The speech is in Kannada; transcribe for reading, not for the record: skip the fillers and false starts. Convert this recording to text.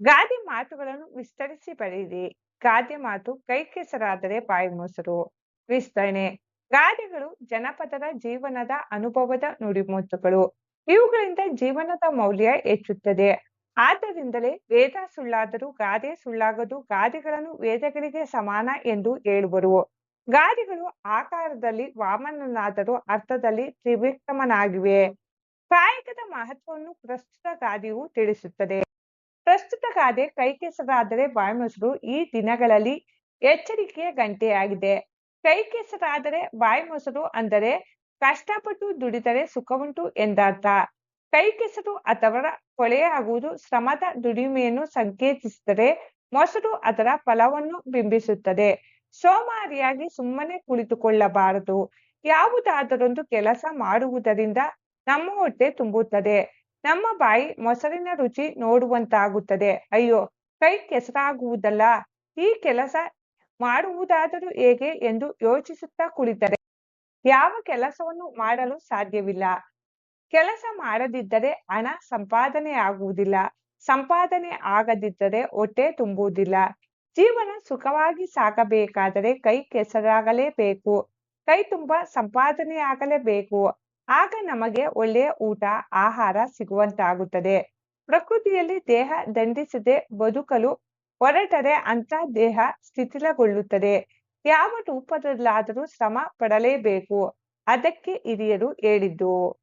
ಗಾದೆ ಮಾತುಗಳನ್ನು ವಿಸ್ತರಿಸಿ ಬರೆಯಿರಿ. ಗಾದೆ ಮಾತು ಕೈ ಕೆಸರಾದರೆ ಬಾಯಿ ಮೊಸರು. ವಿಸ್ತರಣೆ. ಗಾದೆಗಳು ಜನಪದರ ಜೀವನದ ಅನುಭವದ ನುಡಿಮುತ್ತುಗಳು. ಇವುಗಳಿಂದ ಜೀವನದ ಮೌಲ್ಯ ಹೆಚ್ಚುತ್ತದೆ. ಆದ್ದರಿಂದಲೇ ವೇದ ಸುಳ್ಳಾದರೂ ಗಾದೆ ಸುಳ್ಳಾಗದು, ಗಾದೆಗಳನ್ನು ವೇದಗಳಿಗೆ ಸಮಾನ ಎಂದು ಹೇಳುವರು. ಗಾದೆಗಳು ಆಕಾರದಲ್ಲಿ ವಾಮನನಾದರೂ ಅರ್ಥದಲ್ಲಿ ತ್ರಿವಿಕ್ರಮನಾಗಿವೆ. ಕಾಯಕದ ಮಹತ್ವವನ್ನು ಪ್ರಸ್ತುತ ಗಾದೆಯು ತಿಳಿಸುತ್ತದೆ. ಪ್ರಸ್ತುತ ಗಾದೆ ಕೈ ಕೆಸರಾದರೆ ಬಾಯಿ ಮೊಸರು ಈ ದಿನಗಳಲ್ಲಿ ಎಚ್ಚರಿಕೆಯ ಗಂಟೆಯಾಗಿದೆ. ಕೈ ಕೆಸರಾದರೆ ಬಾಯಿ ಮೊಸರು ಅಂದರೆ ಕಷ್ಟಪಟ್ಟು ದುಡಿದರೆ ಸುಖವುಂಟು ಎಂದರ್ಥ. ಕೈ ಕೆಸರು ಅಥವಾ ಕೊಳೆಯಾಗುವುದು ಶ್ರಮದ ದುಡಿಮೆಯನ್ನು ಸಂಕೇತಿಸಿದರೆ, ಮೊಸರು ಅದರ ಫಲವನ್ನು ಬಿಂಬಿಸುತ್ತದೆ. ಸೋಮಾರಿಯಾಗಿ ಸುಮ್ಮನೆ ಕುಳಿತುಕೊಳ್ಳಬಾರದು. ಯಾವುದಾದರೊಂದು ಕೆಲಸ ಮಾಡುವುದರಿಂದ ನಮ್ಮ ಹೊಟ್ಟೆ ತುಂಬುತ್ತದೆ. ನಮ್ಮ ಬಾಯಿ ಮೊಸರಿನ ರುಚಿ ನೋಡುವಂತಾಗುತ್ತದೆ. ಅಯ್ಯೋ, ಕೈ ಕೆಸರಾಗುವುದಲ್ಲ, ಈ ಕೆಲಸ ಮಾಡುವುದಾದರೂ ಹೇಗೆ ಎಂದು ಯೋಚಿಸುತ್ತಾ ಕುಳಿತರೆ ಯಾವ ಕೆಲಸವನ್ನು ಮಾಡಲು ಸಾಧ್ಯವಿಲ್ಲ. ಕೆಲಸ ಮಾಡದಿದ್ದರೆ ಹಣ ಸಂಪಾದನೆ ಆಗುವುದಿಲ್ಲ. ಸಂಪಾದನೆ ಆಗದಿದ್ದರೆ ಹೊಟ್ಟೆ ತುಂಬುವುದಿಲ್ಲ. ಜೀವನ ಸುಖವಾಗಿ ಸಾಗಬೇಕಾದರೆ ಕೈ ಕೆಸರಾಗಲೇಬೇಕು. ಕೈ ತುಂಬ ಸಂಪಾದನೆಯಾಗಲೇಬೇಕು. ಆಗ ನಮಗೆ ಒಳ್ಳೆಯ ಊಟ ಆಹಾರ ಸಿಗುವಂತಾಗುತ್ತದೆ. ಪ್ರಕೃತಿಯಲ್ಲಿ ದೇಹ ದಂಡಿಸದೆ ಬದುಕಲು ಹೊರಟರೆ ಅಂತ ದೇಹ ಶಿಥಿಲಗೊಳ್ಳುತ್ತದೆ. ಯಾವ ರೂಪದಲ್ಲಾದರೂ ಶ್ರಮ ಪಡಲೇಬೇಕು. ಅದಕ್ಕೆ ಹಿರಿಯರು ಹೇಳಿದ್ದು.